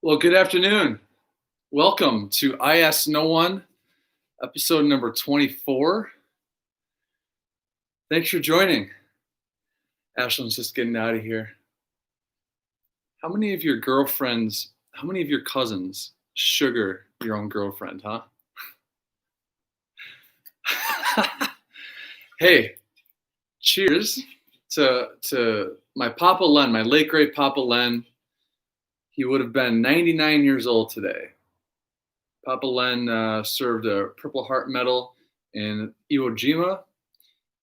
Well, good afternoon. Welcome to I Ask No One, episode number 24. Thanks for joining. Ashlyn's just getting out of here. How many of your cousins sugar your own girlfriend, huh? Hey, cheers to my Papa Len, my late great Papa Len. He would have been 99 years old today. Papa Len served a Purple Heart Medal in Iwo Jima,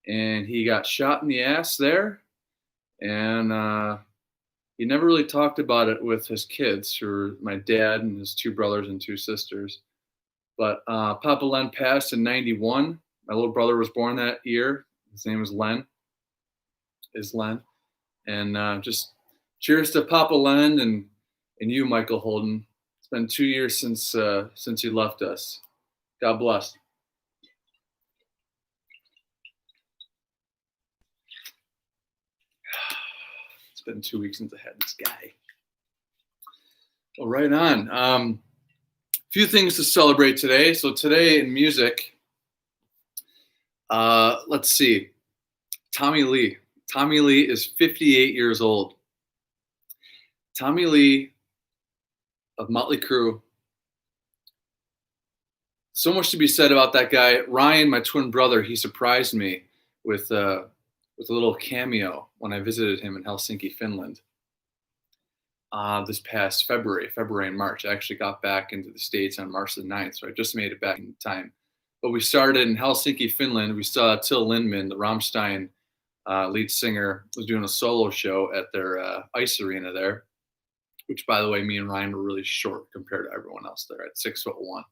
and he got shot in the ass there. And he never really talked about it with his kids, who were my dad and his two brothers and two sisters. But Papa Len passed in 91. My little brother was born that year. His name is Len. And just cheers to Papa Len and you, Michael Holden. It's been 2 years since you left us. God bless. It's been 2 weeks since I had this guy. Well, right on. A few things to celebrate today. So today in music, let's see. Tommy Lee. Tommy Lee is 58 years old. Tommy Lee of Mötley Crüe. So much to be said about that guy. Ryan, my twin brother, he surprised me with a little cameo when I visited him in Helsinki, Finland. This past February and March. I actually got back into the States on March the 9th, so I just made it back in time. But we started in Helsinki, Finland. We saw Till Lindemann, the Rammstein lead singer, was doing a solo show at their ice arena there, which, by the way, me and Ryan were really short compared to everyone else there at 6'1".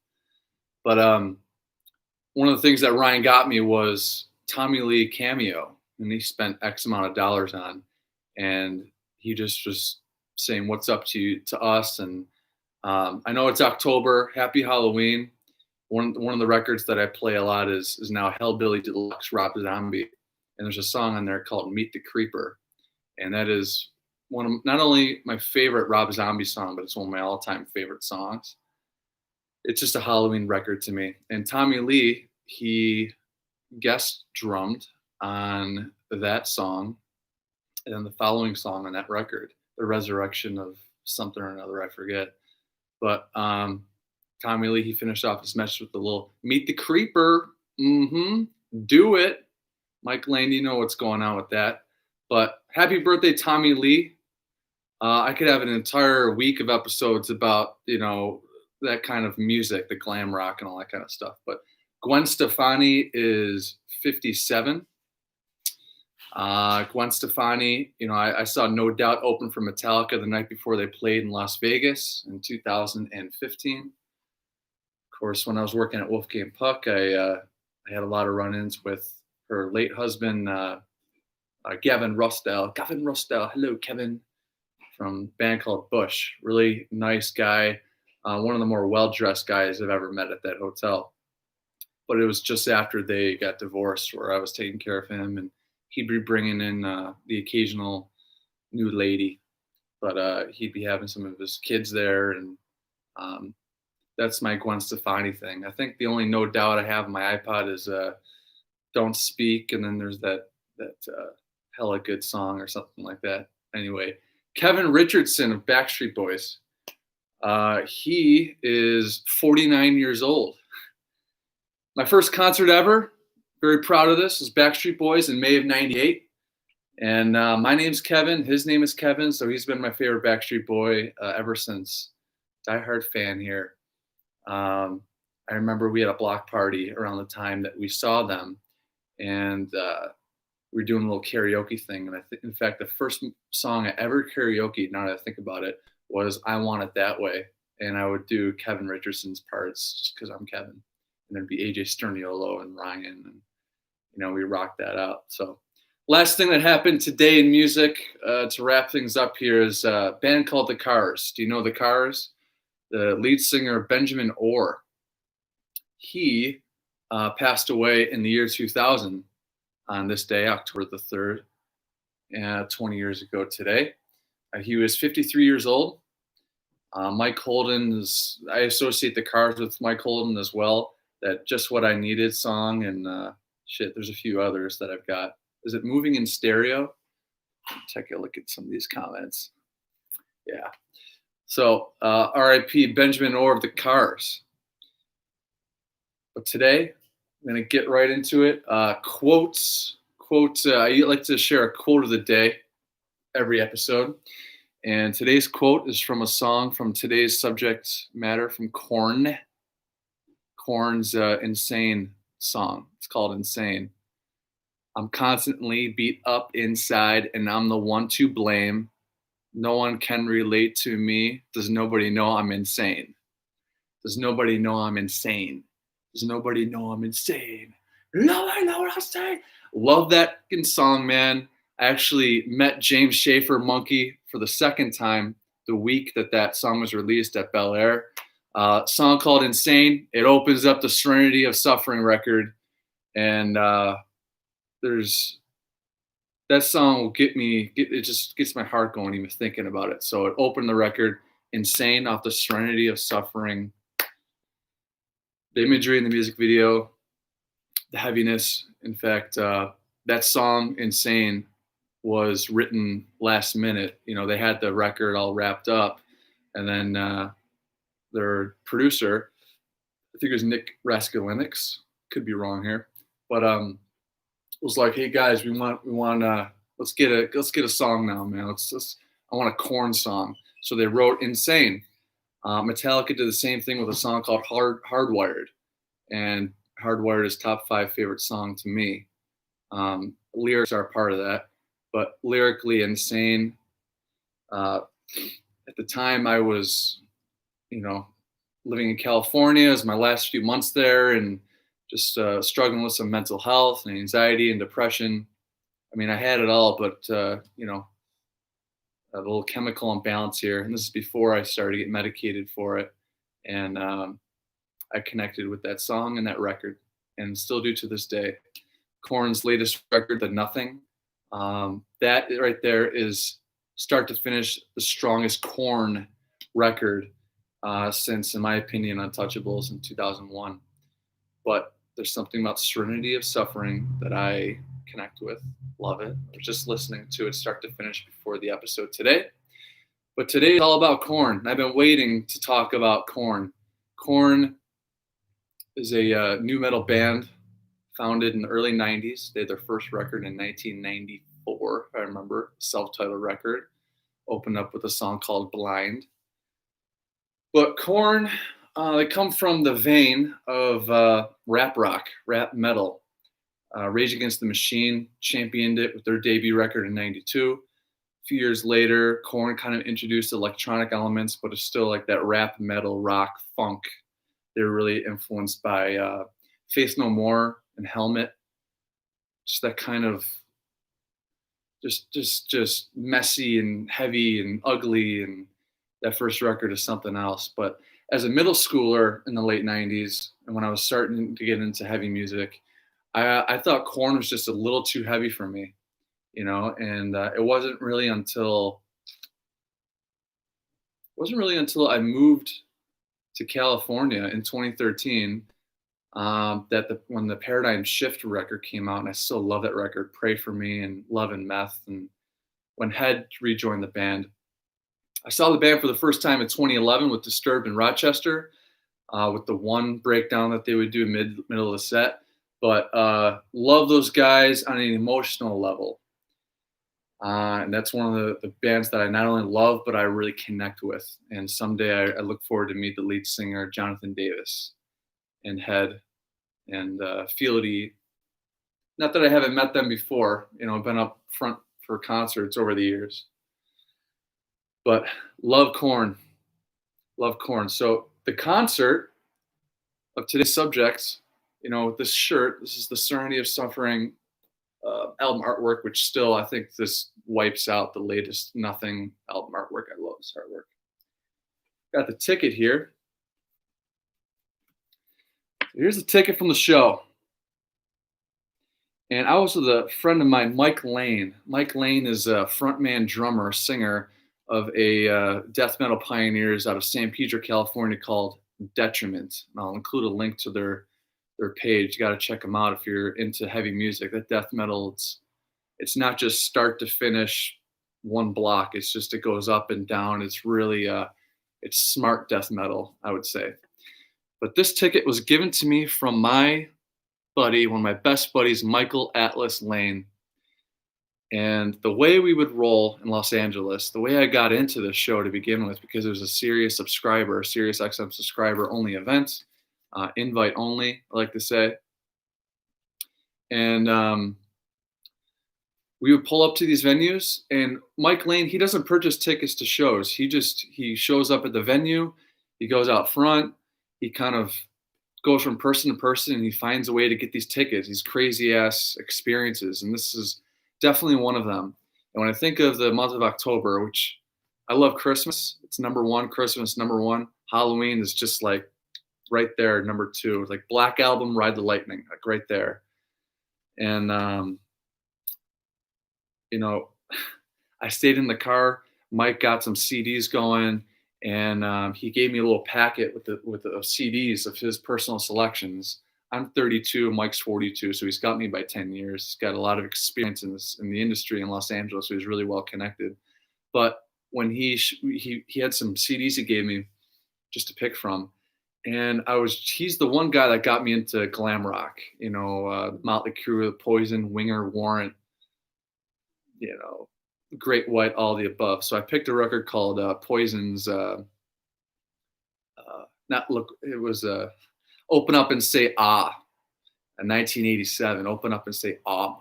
But one of the things that Ryan got me was Tommy Lee cameo, and he spent X amount of dollars on, and he just was saying what's up to us. And I know it's October. Happy Halloween. One of the records that I play a lot is now Hellbilly Deluxe, Rob Zombie, and there's a song on there called Meet the Creeper, and that is one of not only my favorite Rob Zombie song, but it's one of my all-time favorite songs. It's just a Halloween record to me. And Tommy Lee, he guest drummed on that song and then the following song on that record, The Resurrection of something or another, I forget. But Tommy Lee, he finished off his message with a little Meet the Creeper. Do it. Mike Lane, you know what's going on with that. But happy birthday, Tommy Lee. I could have an entire week of episodes about, that kind of music, the glam rock and all that kind of stuff. But Gwen Stefani is 57. Gwen Stefani, I saw No Doubt open for Metallica the night before they played in Las Vegas in 2015. Of course, when I was working at Wolfgang Puck, I had a lot of run-ins with her late husband, Gavin Rossdale. Gavin Rossdale, hello, Kevin, from a band called Bush. Really nice guy. One of the more well-dressed guys I've ever met at that hotel. But it was just after they got divorced where I was taking care of him, and he'd be bringing in the occasional new lady. But he'd be having some of his kids there, and that's my Gwen Stefani thing. I think the only No Doubt I have on my iPod is Don't Speak, and then there's that Hella Good Song or something like that. Anyway, Kevin Richardson of Backstreet Boys. He is 49 years old. My first concert ever, very proud of this, was Backstreet Boys in May of 98. And my name's Kevin. His name is Kevin, so he's been my favorite Backstreet Boy ever since. Diehard fan here. I remember we had a block party around the time that we saw them, and we were doing a little karaoke thing. And in fact, the first song I ever karaoke, now that I think about it, was I Want It That Way. And I would do Kevin Richardson's parts just because I'm Kevin. And there'd be AJ Sterniolo and Ryan, and we rocked that out. So last thing that happened today in music, to wrap things up here, is a band called The Cars. Do you know The Cars? The lead singer, Benjamin Orr, he passed away in the year 2000 on this day, October the 3rd, 20 years ago today. He was 53 years old. Mike Holden I associate the Cars with Mike Holden as well. That Just What I Needed song, and there's a few others that I've got. Is it Moving in Stereo? Take a look at some of these comments. Yeah. So R.I.P. Benjamin Orr of the Cars. But today, I'm going to get right into it. Quotes. I like to share a quote of the day every episode. And today's quote is from a song from today's subject matter from KoYan. KoYan's Insane song. It's called Insane. I'm constantly beat up inside and I'm the one to blame. No one can relate to me. Does nobody know I'm insane? Does nobody know I'm insane? Does nobody know I'm insane? Nobody know what I'm saying. Love that song, man. I actually met James Schaefer Monkey for the second time the week that song was released at Bel Air. Song called Insane. It opens up the Serenity of Suffering record. And that song will it just gets my heart going even thinking about it. So it opened the record, Insane, off the Serenity of Suffering. The imagery in the music video, the heaviness. In fact, that song, Insane, was written last minute. They had the record all wrapped up, and then their producer, I think it was Nick Raskulinecz, could be wrong here, but was like, "Hey guys, we want let's get a song now, man. I want a KoYan song." So they wrote Insane. Metallica did the same thing with a song called Hardwired, and Hardwired is top 5 favorite song to me. Lyrics are a part of that, but lyrically Insane. At the time, I was, living in California. It was my last few months there, and just struggling with some mental health and anxiety and depression. I mean, I had it all, but a little chemical imbalance here. And this is before I started to get medicated for it. And I connected with that song and that record, and still do to this day. KoYan's latest record, The Nothing, that right there is start to finish the strongest KoYan record since, in my opinion, Untouchables in 2001. But there's something about Serenity of Suffering that I connect with. Love it. I was just listening to it start to finish before the episode today. But today is all about KoYan. I've been waiting to talk about KoYan. KoYan is a new metal band founded in the early 90s. They had their first record in 1994, if I remember, self-titled record. Opened up with a song called Blind. But KoYan, they come from the vein of rap rock, rap metal. Rage Against the Machine championed it with their debut record in 92. A few years later, KoYan kind of introduced electronic elements, but it's still like that rap, metal, rock, funk. They're really influenced by Faith No More and Helmet. Just that kind of just messy and heavy and ugly, and that first record is something else. But as a middle schooler in the late 90s, and when I was starting to get into heavy music, I thought KoYan was just a little too heavy for me, and it wasn't really until I moved to California in 2013 when the Paradigm Shift record came out, and I still love that record, Pray For Me and Love and Meth, and when Head rejoined the band. I saw the band for the first time in 2011 with Disturbed in Rochester, with the one breakdown that they would do middle of the set. But love those guys on an emotional level. And that's one of the bands that I not only love, but I really connect with. And someday I look forward to meet the lead singer, Jonathan Davis, and Head, and Fieldy. Not that I haven't met them before. I've been up front for concerts over the years. But love KoYan. Love KoYan. So the concert of today's subjects, with this shirt, this is the Serenity of Suffering album artwork, which still, I think this wipes out the latest Nothing album artwork. I love this artwork. Got the ticket here. Here's the ticket from the show. And I was with a friend of mine, Mike Lane. Mike Lane is a frontman, drummer, singer of a death metal pioneers out of San Pedro, California, called Detriment. And I'll include a link to their page. You got to check them out if you're into heavy music. That death metal, it's not just start to finish one block. It's just it goes up and down. It's really it's smart death metal, I would say. But this ticket was given to me from my buddy, one of my best buddies, Michael Atlas Lane. And the way we would roll in Los Angeles, the way I got into this show to begin with, because it was a Sirius subscriber, a Sirius XM subscriber only event, invite only, I like to say. And we would pull up to these venues, and Mike Lane, he doesn't purchase tickets to shows. He shows up at the venue, he goes out front, he kind of goes from person to person, and he finds a way to get these tickets, these crazy ass experiences. And this is definitely one of them. And when I think of the month of October, which I love Christmas, it's number one, Christmas, number one. Halloween is just like right there, number two. Like Black Album, Ride the Lightning, like right there. And, you know, I stayed in the car. Mike got some CDs going, and he gave me a little packet with the CDs of his personal selections. I'm 32, Mike's 42, so he's got me by 10 years. He's got a lot of experience in the industry in Los Angeles, so he's really well connected. But when he had some CDs he gave me just to pick from, and he's the one guy that got me into glam rock. You know, Mötley Crüe, Poison, Winger, Warrant, you know, Great White, all the above. So I picked a record called Poison's. Open Up and Say Ah, a 1987. Open Up and Say Ah,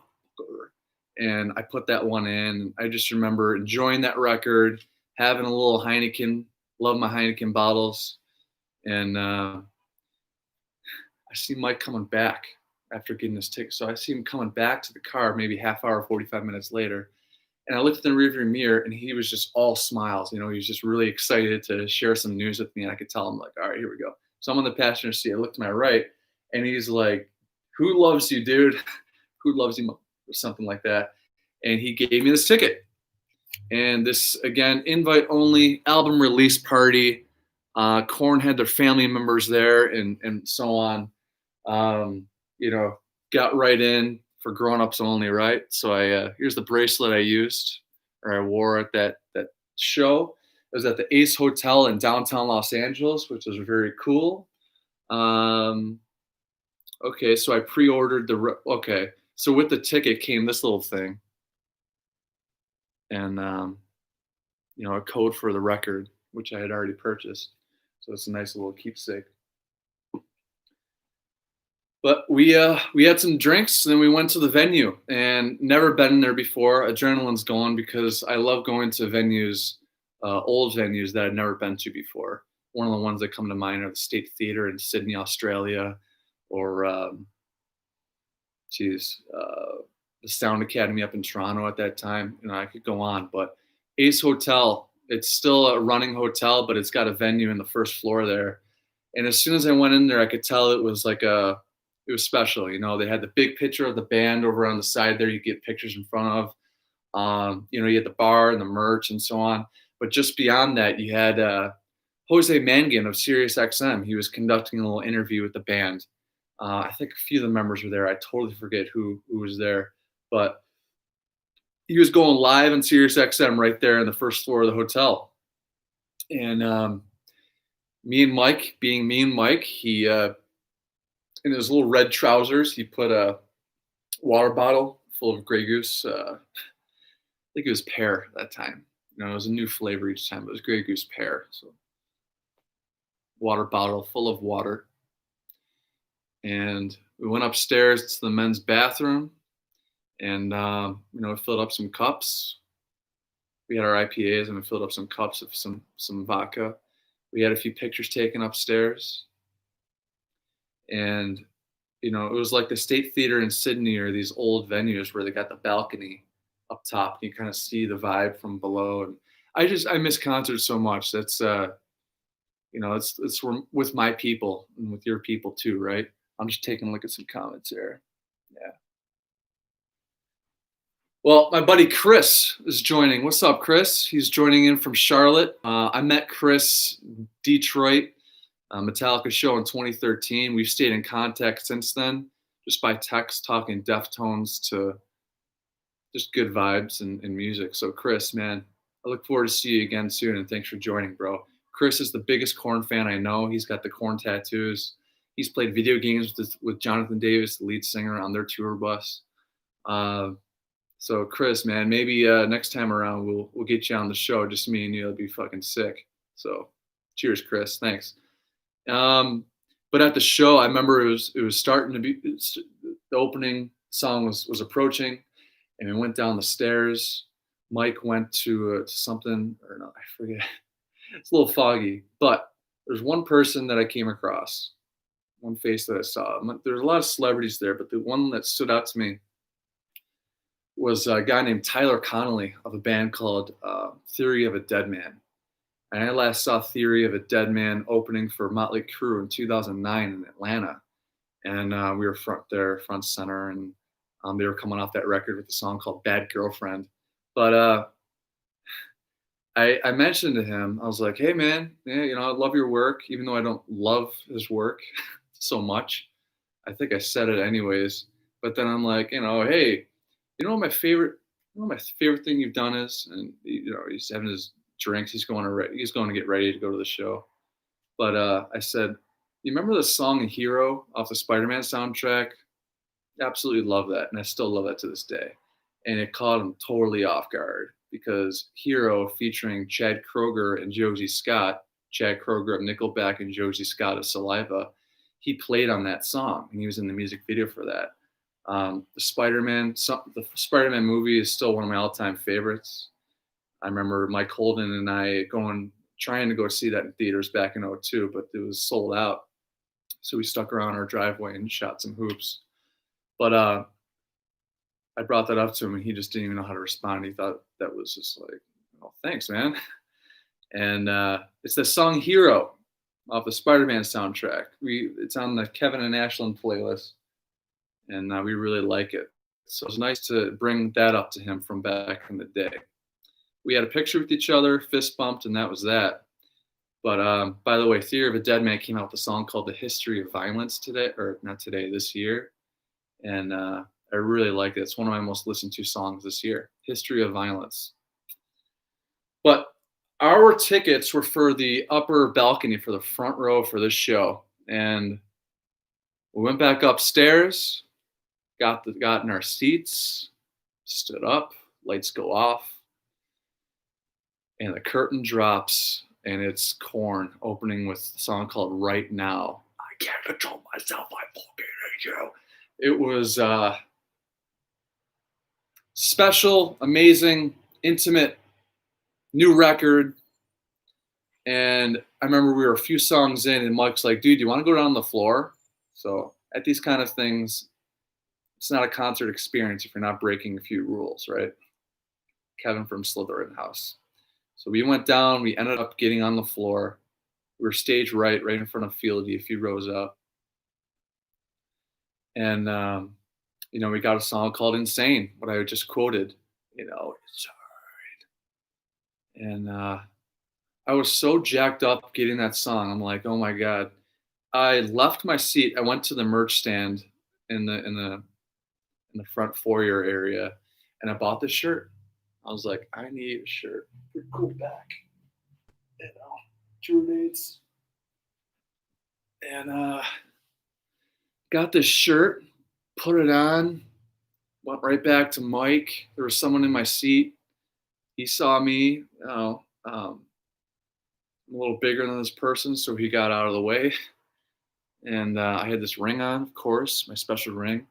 and I put that one in. I just remember enjoying that record, having a little Heineken. Love my Heineken bottles, and I see Mike coming back after getting this ticket. So I see him coming back to the car, maybe half hour, 45 minutes later. And I looked in the rearview mirror, and he was just all smiles. You know, he was just really excited to share some news with me. And I could tell him, like, all right, here we go. So I'm on the passenger seat. I look to my right, and he's like, "Who loves you, dude? Who loves you?" Or something like that. And he gave me this ticket. And this, again, invite only, album release party. Korn had their family members there, and so on. You know, got right in for grown-ups only, right? So here's the bracelet I used, or I wore at that show. It was at the Ace Hotel in downtown Los Angeles, which was very cool. Okay, so I pre-ordered okay. So with the ticket came this little thing, and you know, a code for the record, which I had already purchased. So it's a nice little keepsake. But we had some drinks, and then we went to the venue, and never been there before. Adrenaline's going because I love going to venues, old venues that I'd never been to before. One of the ones that come to mind are the State Theatre in Sydney, Australia, or the Sound Academy up in Toronto at that time. You know, I could go on, but Ace Hotel, it's still a running hotel, but it's got a venue in the first floor there. And as soon as I went in there, I could tell it was like it was special. You know, they had the big picture of the band over on the side there. You get pictures in front of, you know, you had the bar and the merch and so on. But just beyond that, you had Jose Mangan of Sirius XM. He was conducting a little interview with the band. I think a few of the members were there. I totally forget who was there, but he was going live on Sirius XM right there in the first floor of the hotel. And me and Mike, being me and Mike, he in his little red trousers, he put a water bottle full of Grey Goose. I think it was pear at that time. You know, it was a new flavor each time. It was Grey Goose pear. So water bottle full of water. And we went upstairs to the men's bathroom, and you know, we filled up some cups. We had our IPAs, and we filled up some cups of some vodka. We had a few pictures taken upstairs. And, you know, it was like the State Theatre in Sydney, or these old venues where they got the balcony up top. You kind of see the vibe from below. And I miss concerts so much. That's, you know, it's with my people and with your people too, right? I'm just taking a look at some comments here. Yeah. Well, my buddy Chris is joining. What's up, Chris? He's joining in from Charlotte. I met Chris Detroit Metallica show in 2013. We've stayed in contact since then, just by text, talking Deftones to just good vibes and music. So, Chris, man, I look forward to see you again soon, and thanks for joining, bro. Chris is the biggest Korn fan I know. He's got the Korn tattoos. He's played video games with Jonathan Davis, the lead singer, on their tour bus. So Chris, man, maybe next time around we'll get you on the show, just me and you. It'll be fucking sick. So, cheers, Chris. Thanks. But at the show, I remember it was starting to be the opening song was approaching, and we went down the stairs. Mike went to something, or no, I forget. It's a little foggy, but there's one person that I came across, one face that I saw. There's a lot of celebrities there, but the one that stood out to me was a guy named Tyler Connolly of a band called Theory of a Dead Man. And I last saw Theory of a Dead Man opening for Mötley Crüe in 2009 in Atlanta. And we were front center, and they were coming off that record with a song called Bad Girlfriend. But I mentioned to him, I was like, hey, man, yeah, I love your work, even though I don't love his work so much. I think I said it anyways. But then I'm like, hey, what my favorite thing you've done is? And he's having his drinks. He's going to get ready to go to the show. But I said, you remember the song Hero off the Spider-Man soundtrack? Absolutely love that, and I still love that to this day. And it caught him totally off guard, because Hero, featuring Chad Kroeger and Josie Scott, Chad Kroeger of Nickelback and Josie Scott of Saliva, he played on that song, and he was in the music video for that. The Spider-Man movie is still one of my all-time favorites. I remember Mike Holden and I trying to go see that in theaters back in 2002, but it was sold out. So we stuck around our driveway and shot some hoops. But I brought that up to him, and he just didn't even know how to respond. He thought that was just like, oh, thanks, man. And it's the song Hero off the Spider-Man soundtrack. It's on the Kevin and Ashland playlist, and we really like it. So it was nice to bring that up to him from back in the day. We had a picture with each other, fist bumped, and that was that. But by the way, Theory of a Dead Man came out with a song called The History of Violence this year. And I really like it. It's one of my most listened to songs this year, History of Violence. But our tickets were for the upper balcony, for the front row for this show. And we went back upstairs, got in our seats, stood up, lights go off, and the curtain drops, and it's Korn opening with a song called Right Now. I can't control myself, I fucking hate you. It was special, amazing, intimate, new record. And I remember we were a few songs in, and Mike's like, dude, do you want to go down on the floor? So at these kind of things, it's not a concert experience if you're not breaking a few rules, right? Kevin from Slytherin House. So we went down. We ended up getting on the floor. We were stage right in front of Fieldy, a few rows up. And, we got a song called Insane, what I just quoted, it's hard. And I was so jacked up getting that song. I'm like, oh my God. I left my seat. I went to the merch stand in the front foyer area, and I bought this shirt. I was like, I need a shirt. Pretty cool back. Tour dates. And got this shirt, put it on, went right back to Mike. There was someone in my seat. He saw me, I'm a little bigger than this person, so he got out of the way. And I had this ring on, of course, my special ring.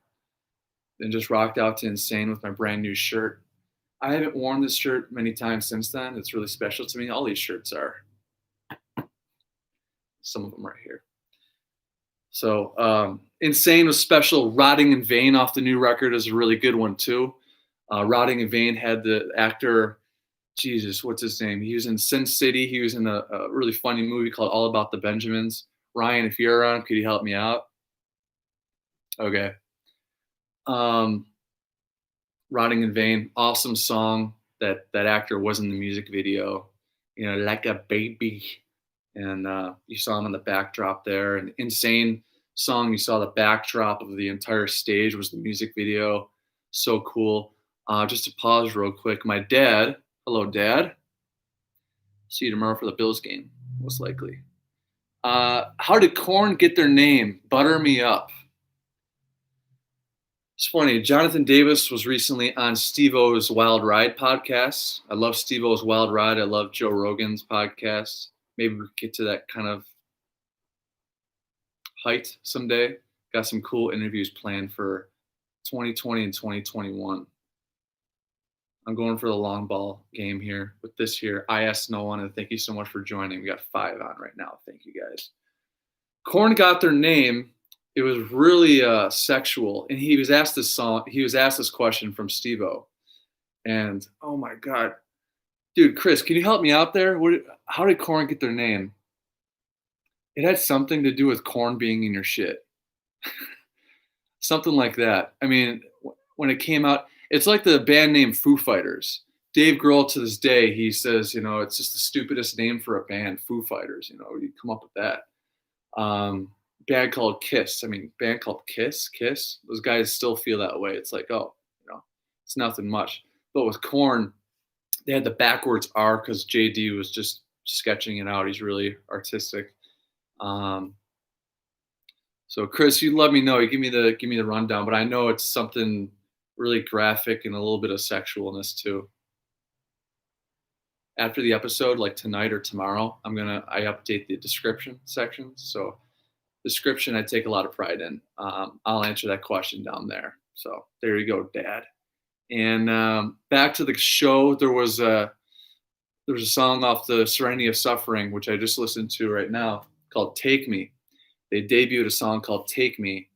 And just rocked out to Insane with my brand new shirt. I haven't worn this shirt many times since then. It's really special to me. All these shirts are. Some of them right here. So Insane was special. Rotting in Vain off the new record is a really good one too. Rotting in Vain had the actor, Jesus, what's his name? He was in Sin City. He was in a really funny movie called All About the Benjamins. Ryan, if you're around, could you help me out? Okay. Rotting in Vain, awesome song. That actor was in the music video, like a baby. And you saw him on the backdrop there. An insane song. You saw the backdrop of the entire stage was the music video. So cool. Just to pause real quick, my dad, hello, Dad. See you tomorrow for the Bills game, most likely. How did KoYan get their name? Butter Me Up. It's funny. Jonathan Davis was recently on Steve-O's Wild Ride podcast. I love Steve-O's Wild Ride. I love Joe Rogan's podcast. Maybe we get to that kind of height someday. Got some cool interviews planned for 2020 and 2021. I'm going for the long ball game here with this here. I asked no one, and thank you so much for joining. We got 5 on right now. Thank you guys. KoYan got their name. It was really sexual, and he was asked this question from Steve-O, and oh my god, dude, Chris, can you help me out there? How did KoYan get their name? It had something to do with corn being in your shit, something like that. I mean, when it came out, it's like the band name Foo Fighters. Dave Grohl, to this day, he says, it's just the stupidest name for a band, Foo Fighters. You come up with that. Band called Kiss. Band called Kiss. Those guys still feel that way. It's like, it's nothing much. But with KoYan, they had the backwards R because JD was just sketching it out. He's really artistic. So Chris, you let me know. You give me the rundown. But I know it's something really graphic and a little bit of sexualness too. After the episode, like tonight or tomorrow, I update the description section. So description, I take a lot of pride in. I'll answer that question down there. So there you go, Dad. And back to the show, there was a song off the Serenity of Suffering, which I just listened to right now, called Take Me. They debuted a song called Take Me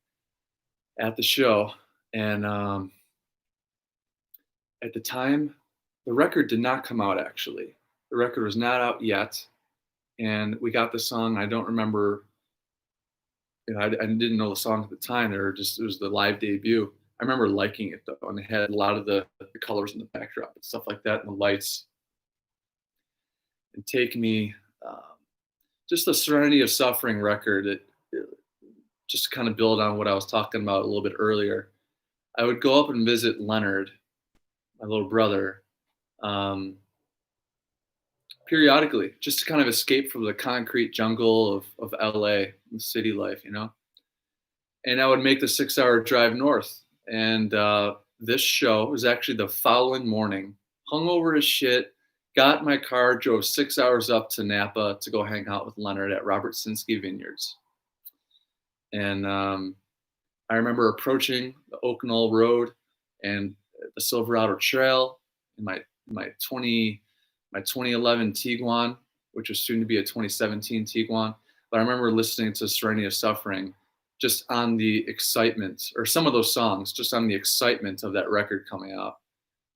at the show. And at the time, the record did not come out, actually. The record was not out yet. And we got the song. I don't remember. I didn't know the song at the time. It was the live debut. I remember liking it, though. And it had a lot of the colors in the backdrop and stuff like that, and the lights. And Take Me, just the Serenity of Suffering record, it just to kind of build on what I was talking about a little bit earlier. I would go up and visit Leonard, my little brother, periodically, just to kind of escape from the concrete jungle of LA and city life, And I would make the 6-hour drive north. And this show was actually the following morning, hungover as shit, got in my car, drove 6 hours up to Napa to go hang out with Leonard at Robert Sinsky Vineyards. And I remember approaching the Oak Knoll Road and the Silverado Trail in my 2011 Tiguan, which was soon to be a 2017 Tiguan. But I remember listening to Serenity of Suffering just on the excitement, or some of those songs, just on the excitement of that record coming out.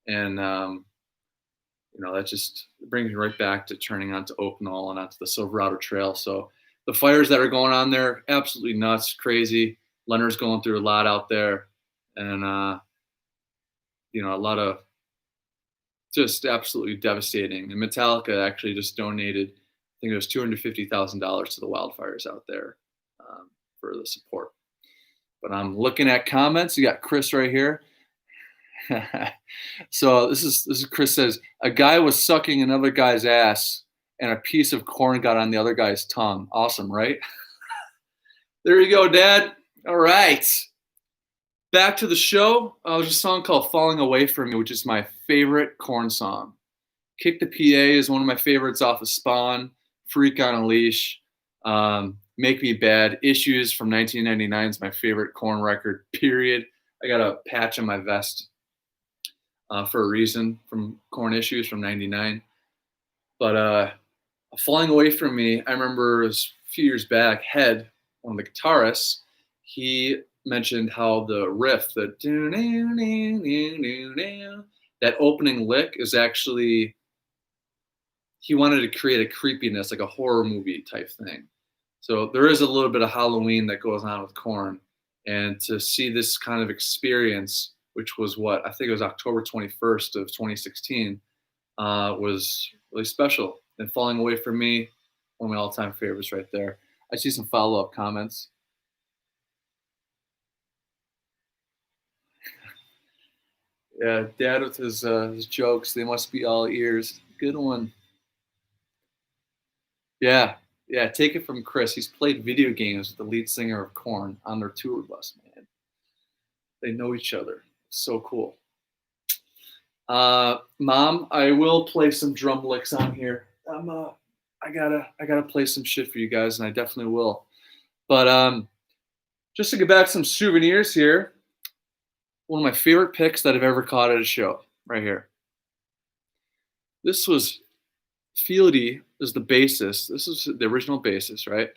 And, that just brings me right back to turning onto Oak Knoll and onto the Silverado Trail. So the fires that are going on there, absolutely nuts, crazy. Leonard's going through a lot out there. And, a lot of just absolutely devastating. And Metallica actually just donated, I think it was $250,000 to the wildfires out there for the support. But I'm looking at comments. You got Chris right here. So this is Chris says, a guy was sucking another guy's ass and a piece of corn got on the other guy's tongue. Awesome, right? There you go, Dad. All right. Back to the show. There's a song called Falling Away From Me, which is my favorite KoYan song. Kick the PA is one of my favorites off of Spawn. Freak on a Leash. Make Me Bad. Issues from 1999 is my favorite KoYan record, period. I got a patch on my vest for a reason from KoYan Issues from 99. But Falling Away From Me, I remember it was a few years back, Head, one of the guitarists, he mentioned how the riff, that opening lick is actually, he wanted to create a creepiness, like a horror movie type thing. So there is a little bit of Halloween that goes on with KoYan. And to see this kind of experience which was what I think it was October 21st of 2016, was really special. And Falling Away From Me, one of my all-time favorites right there. I see some follow-up comments. Yeah, Dad with his jokes, they must be all ears. Good one. Yeah, yeah. Take it from Chris. He's played video games with the lead singer of Korn on their tour bus. Man, they know each other. So cool. Mom, I will play some drum licks on here. I gotta play some shit for you guys, and I definitely will. But just to get back some souvenirs here, one of my favorite picks that I've ever caught at a show, right here. This was Fieldy is the bassist. This is the original bassist, right?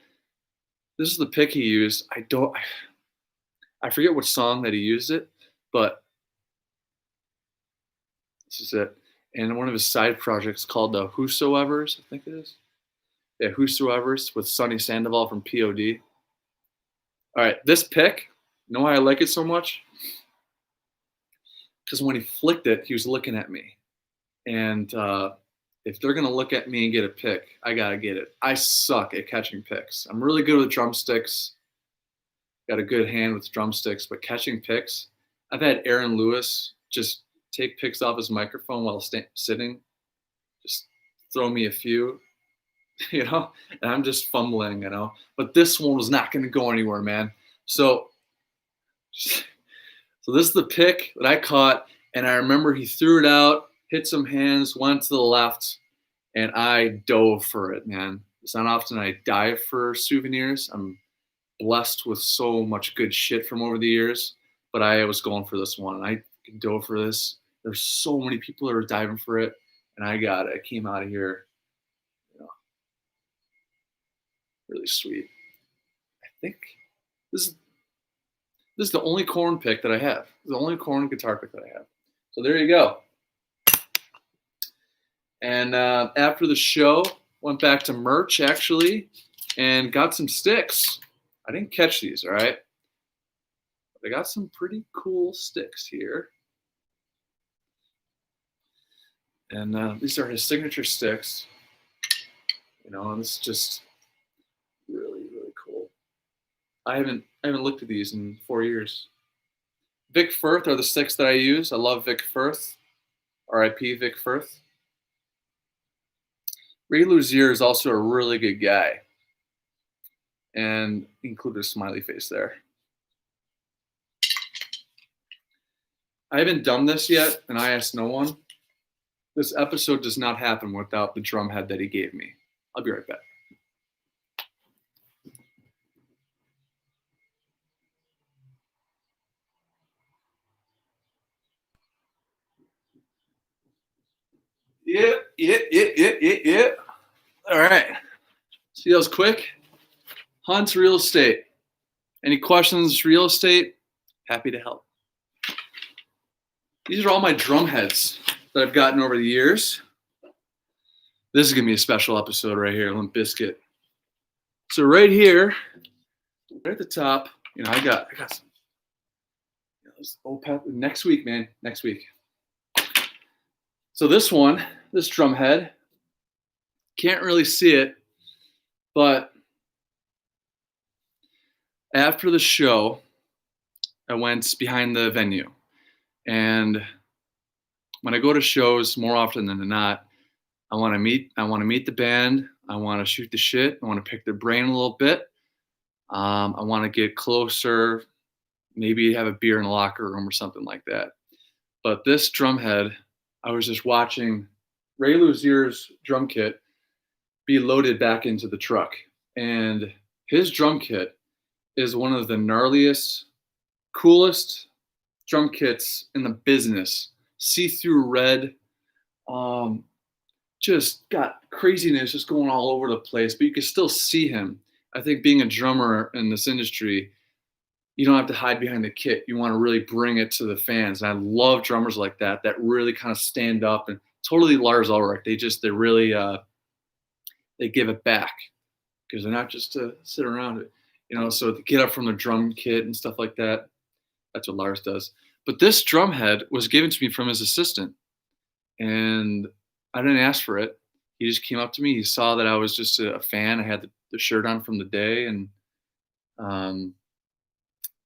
This is the pick he used. I forget what song that he used it, but this is it. And one of his side projects called the Whosoevers, I think it is. Yeah, Whosoevers with Sonny Sandoval from POD. All right, this pick, you know why I like it so much? Because when he flicked it, he was looking at me. And if they're going to look at me and get a pick, I got to get it. I suck at catching picks. I'm really good with drumsticks. Got a good hand with drumsticks, but catching picks, I've had Aaron Lewis just take picks off his microphone while sitting, just throw me a few, and I'm just fumbling, But this one was not going to go anywhere, man. So this is the pick that I caught, and I remember he threw it out, hit some hands, went to the left, and I dove for it, man. It's not often I dive for souvenirs. I'm blessed with so much good shit from over the years, but I was going for this one. I dove for this. There's so many people that are diving for it, and I got it. I came out of here, really sweet. I think this is the only Korn pick that I have. The only Korn guitar pick that I have. So there you go. And after the show, went back to merch actually, and got some sticks. I didn't catch these, all right? But I got some pretty cool sticks here. And these are his signature sticks. And it's just really, really cool. I haven't looked at these in 4 years. Vic Firth are the sticks that I use. I love Vic Firth. R.I.P. Vic Firth. Ray Luzier is also a really good guy. And included a smiley face there. I haven't done this yet, and I asked no one. This episode does not happen without the drum head that he gave me. I'll be right back. Yeah. All right. See, that was quick. Hunt's Real Estate. Any questions, real estate? Happy to help. These are all my drum heads that I've gotten over the years. This is going to be a special episode right here, Limp Bizkit. So right here, right at the top, I got some. Next week, man. Next week. So this drum head, can't really see it, but after the show, I went behind the venue. And when I go to shows, more often than not, I want to meet the band. I want to shoot the shit. I want to pick their brain a little bit. I want to get closer, maybe have a beer in the locker room or something like that. But this drum head, I was just watching Ray Luzier's drum kit be loaded back into the truck. And his drum kit is one of the gnarliest, coolest drum kits in the business. See-through red, just got craziness just going all over the place, but you can still see him. I think being a drummer in this industry, you don't have to hide behind the kit. You want to really bring it to the fans. And I love drummers like that really kind of stand up, and totally Lars Ulrich. They really they give it back, because they're not just to sit around it. So to get up from the drum kit and stuff like that, that's what Lars does. But this drum head was given to me from his assistant, and I didn't ask for it. He just came up to me. He saw that I was just a fan. I had the shirt on from the day, and um,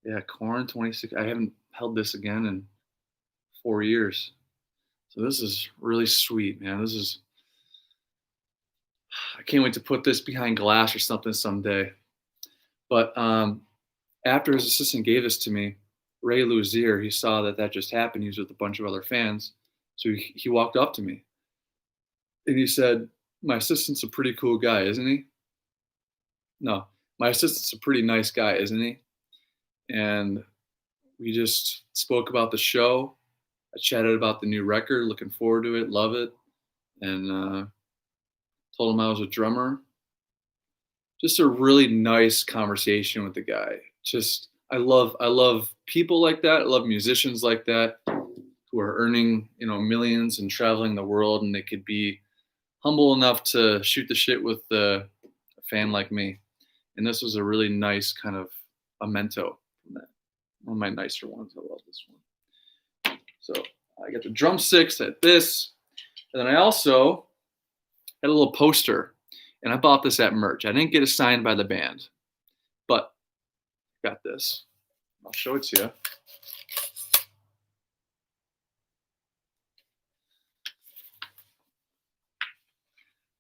yeah, Korn 26. I haven't held this again in 4 years, so this is really sweet, man. I can't wait to put this behind glass or something someday. But after his assistant gave this to me, Ray Luzier, he saw that just happened. He was with a bunch of other fans, so he walked up to me and he said, "My assistant's a pretty cool guy, isn't he?" No, my assistant's a pretty nice guy, isn't he? And we just spoke about the show. I chatted about the new record, looking forward to it, love it, and told him I was a drummer. Just a really nice conversation with the guy. Just I love people like that. I love musicians like that who are earning, millions and traveling the world, and they could be humble enough to shoot the shit with a fan like me. And this was a really nice kind of memento from that. One of my nicer ones. I love this one. So I got the drumsticks at this, and then I also had a little poster, and I bought this at merch. I didn't get it signed by the band, but I got this. I'll show it to you.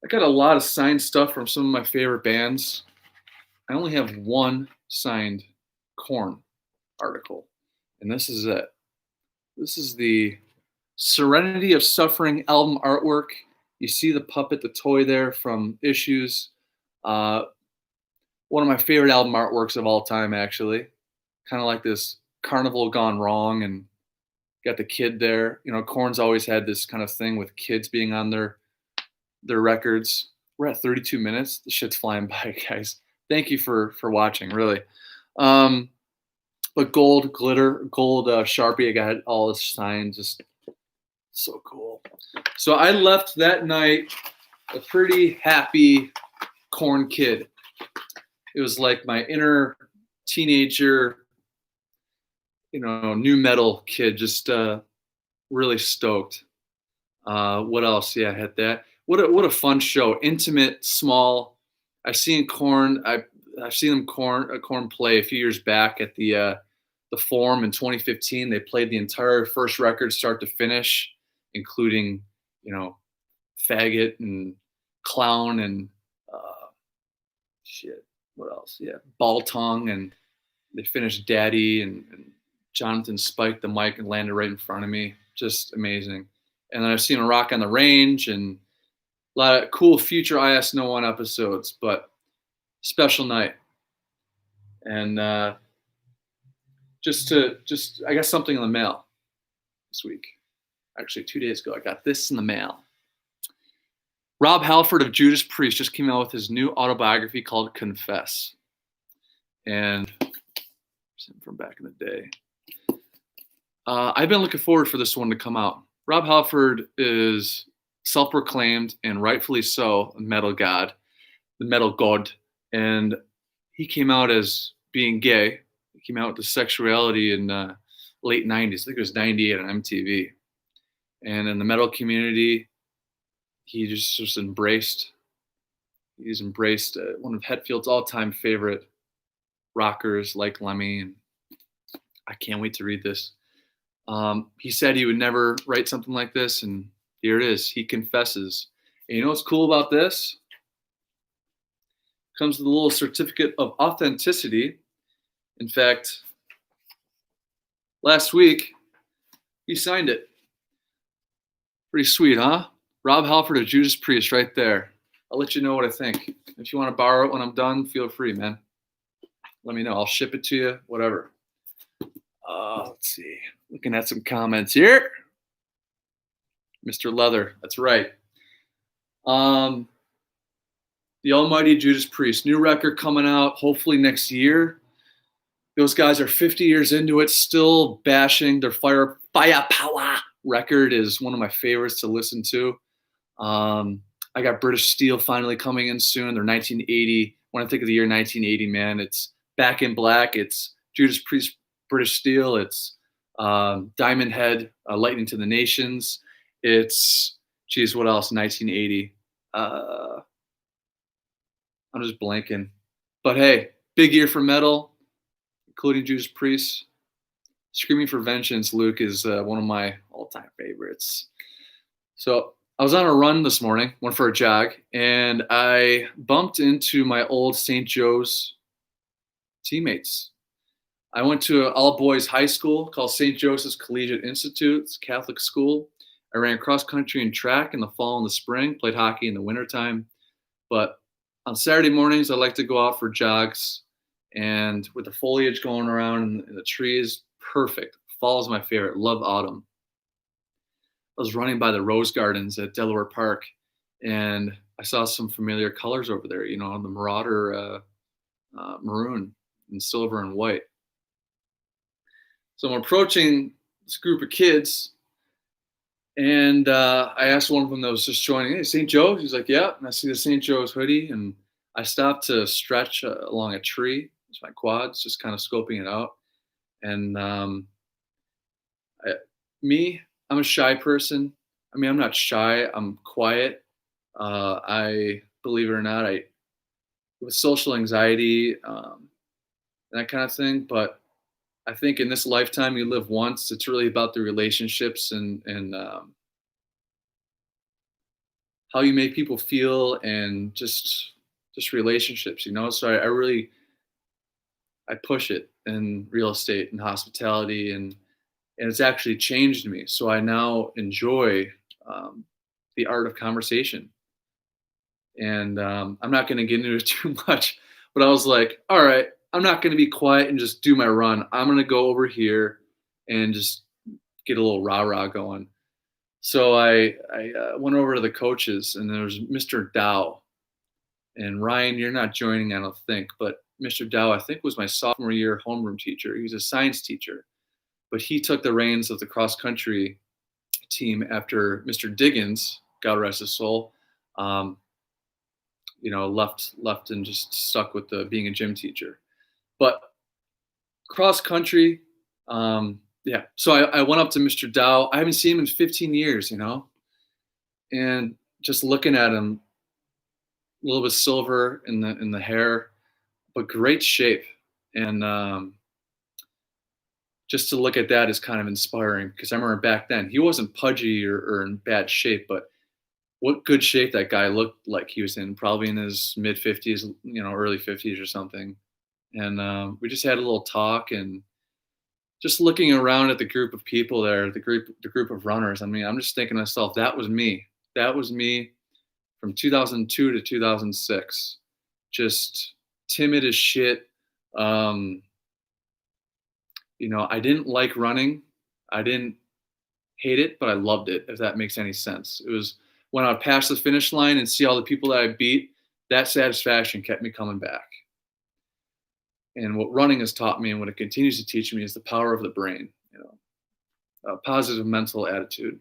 I got a lot of signed stuff from some of my favorite bands. I only have one signed Korn article, and this is it. This is the Serenity of Suffering album artwork. You see the puppet, the toy there from Issues. One of my favorite album artworks of all time, actually. Kind of like this carnival gone wrong, and got the kid there. Korn's always had this kind of thing with kids being on their records. We're at 32 minutes. The shit's flying by, guys. Thank you for watching, really. But gold glitter, gold Sharpie. I got all this signed. Just so cool. So I left that night a pretty happy Korn kid. It was like my inner teenager, new metal kid, just really stoked. What else? Yeah, I had that. What a fun show. Intimate, small. I've seen Korn. I've seen them Korn play a few years back at the Forum in 2015. They played the entire first record, start to finish, including Faggot and Clown and shit. What else? Yeah, Ball Tongue, and they finished Daddy, and Jonathan spiked the mic and landed right in front of me. Just amazing. And then I've seen a Rock on the Range and a lot of cool future IANO episodes, but special night. And I got something in the mail this week. Actually, 2 days ago, I got this in the mail. Rob Halford of Judas Priest just came out with his new autobiography called Confess. And from back in the day. I've been looking forward for this one to come out. Rob Halford is self-proclaimed, and rightfully so, a metal god, the metal god. And he came out as being gay. He came out with the sexuality in late 90s. I think it was 98 on MTV. And in the metal community, he just embraced. He's embraced one of Hetfield's all-time favorite rockers, like Lemmy. And I can't wait to read this. He said he would never write something like this, and here it is. He confesses. And you know what's cool about this? Comes with a little certificate of authenticity. In fact, last week, he signed it. Pretty sweet, huh? Rob Halford of Judas Priest right there. I'll let you know what I think. If you want to borrow it when I'm done, feel free, man. Let me know. I'll ship it to you, whatever. Let's see. Looking at some comments here. Mr. Leather, that's right. The almighty Judas Priest. New record coming out hopefully next year. Those guys are 50 years into it, still bashing. Their Firepower record is one of my favorites to listen to. I got British Steel finally coming in soon. They're 1980. When I think of the year 1980, man, it's Back in Black. It's Judas Priest, British Steel. It's Diamond Head, Lightning to the Nations. It's, geez, what else? 1980. I'm just blanking. But hey, big year for metal, including Judas Priest. Screaming for Vengeance, Luke, is one of my all-time favorites. So I was on a run this morning, went for a jog, and I bumped into my old St. Joe's teammates. I went to an all-boys high school called St. Joseph's Collegiate Institute. It's a Catholic school. I ran cross country and track in the fall and the spring, played hockey in the wintertime. But on Saturday mornings, I like to go out for jogs. And with the foliage going around and the trees, perfect. Fall is my favorite. Love autumn. I was running by the rose gardens at Delaware Park, and I saw some familiar colors over there, the Marauder maroon and silver and white. So I'm approaching this group of kids, and I asked one of them that was just joining, "Hey, St. Joe?" He's like, "Yeah." And I see the St. Joe's hoodie, and I stopped to stretch along a tree. It's my quads, just kind of scoping it out. And I'm a shy person. I mean, I'm not shy. I'm quiet. I, believe it or not, with social anxiety, that kind of thing. But I think in this lifetime, you live once. It's really about the relationships and how you make people feel, and just relationships. So I push it in real estate and hospitality, and it's actually changed me. So I now enjoy the art of conversation. And I'm not going to get into it too much, but I was like, all right, I'm not going to be quiet and just do my run. I'm going to go over here and just get a little rah-rah going. So I went over to the coaches, and there was Mr. Dow. And Ryan, you're not joining, I don't think, but Mr. Dow, I think, was my sophomore year homeroom teacher. He was a science teacher, but he took the reins of the cross country team after Mr. Diggins, God rest his soul, left and just stuck with being a gym teacher. But cross country, yeah. So I went up to Mr. Dow. I haven't seen him in 15 years, and just looking at him, a little bit silver in the hair, but great shape. And just to look at that is kind of inspiring, because I remember back then he wasn't pudgy or in bad shape, but what good shape that guy looked like he was in, probably in his mid 50s, early 50s or something. And we just had a little talk, and just looking around at the group of people there, the group of runners. I mean, I'm just thinking to myself, that was me. That was me from 2002 to 2006. Just timid as shit. I didn't like running. I didn't hate it, but I loved it, if that makes any sense. It was when I would pass the finish line and see all the people that I beat, that satisfaction kept me coming back. And what running has taught me, and what it continues to teach me, is the power of the brain, a positive mental attitude.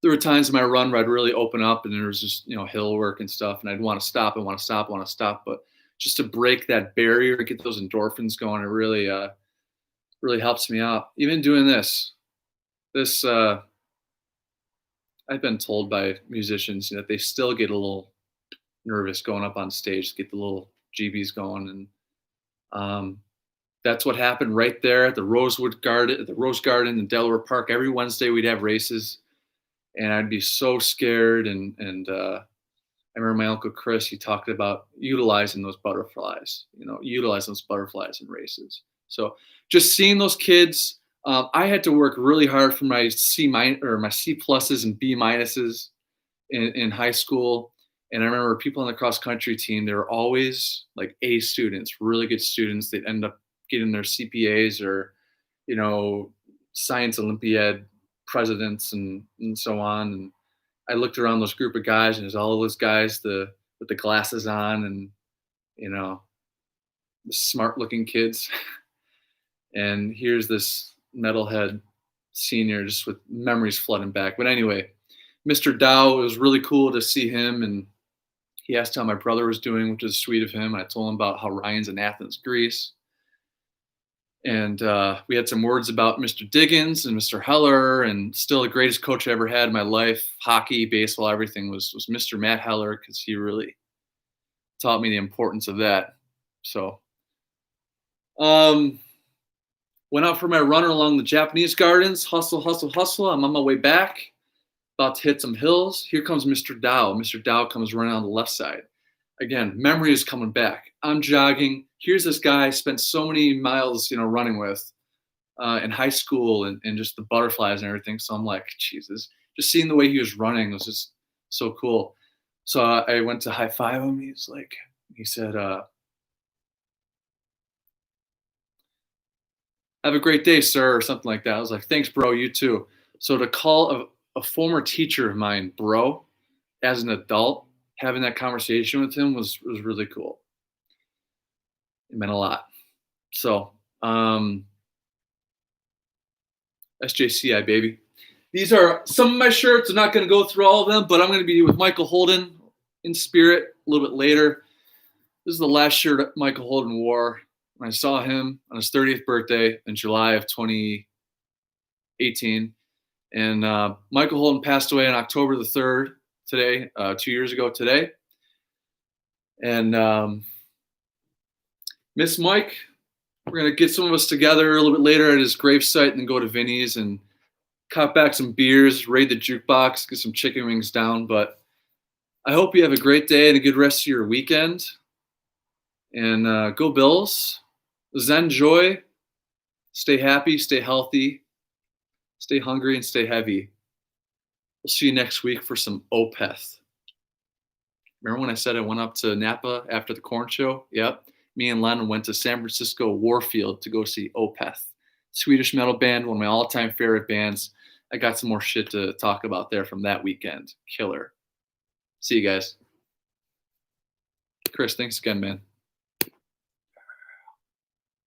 There were times in my run where I'd really open up, and there was just, hill work and stuff, and I'd want to stop. But just to break that barrier, get those endorphins going, it really, really helps me out. Even doing this, I've been told by musicians that they still get a little nervous going up on stage, get the little GBs going. And that's what happened right there at the Rose Garden in Delaware Park. Every Wednesday we'd have races, and I'd be so scared. And I remember my Uncle Chris, he talked about utilizing those butterflies in races. So just seeing those kids, I had to work really hard for my C pluses and B minuses in high school. And I remember people on the cross country team, they were always like A students, really good students. They'd end up getting their CPAs or, science Olympiad presidents and so on. And I looked around those group of guys, and there's all those guys with the glasses on, and, the smart looking kids. And here's this metalhead senior just with memories flooding back. But anyway, Mr. Dow, it was really cool to see him, and he asked how my brother was doing, which is sweet of him. I told him about how Ryan's in Athens, Greece. And we had some words about Mr. Diggins and Mr. Heller, and still the greatest coach I ever had in my life, hockey, baseball, everything was Mr. Matt Heller, because he really taught me the importance of that. So went out for my run along the Japanese gardens, hustle, hustle, hustle. I'm on my way back, about to hit some hills. Here comes Mr. Dow. Mr. Dow comes running on the left side. Again, memory is coming back. I'm jogging. Here's this guy I spent so many miles, running with in high school, and just the butterflies and everything. So I'm like, Jesus, just seeing the way he was running was just so cool. So I went to high five him. He said, have a great day, sir, or something like that. I was like, thanks, bro, you too. So to call a former teacher of mine, bro, as an adult, having that conversation with him was really cool. It meant a lot. So, SJCI, baby. These are some of my shirts. I'm not going to go through all of them, but I'm going to be with Michael Holden in spirit a little bit later. This is the last shirt Michael Holden wore when I saw him on his 30th birthday in July of 2018. And Michael Holden passed away on October the 3rd today, 2 years ago today. And miss Mike. We're going to get some of us together a little bit later at his gravesite and then go to Vinny's and cut back some beers, raid the jukebox, get some chicken wings down. But I hope you have a great day and a good rest of your weekend. And go Bills. Zen joy. Stay happy, stay healthy, stay hungry, and stay heavy. We'll see you next week for some Opeth. Remember when I said I went up to Napa after the corn show? Yep. Me and Len went to San Francisco Warfield to go see Opeth. Swedish metal band, one of my all-time favorite bands. I got some more shit to talk about there from that weekend. Killer. See you guys. Chris, thanks again, man.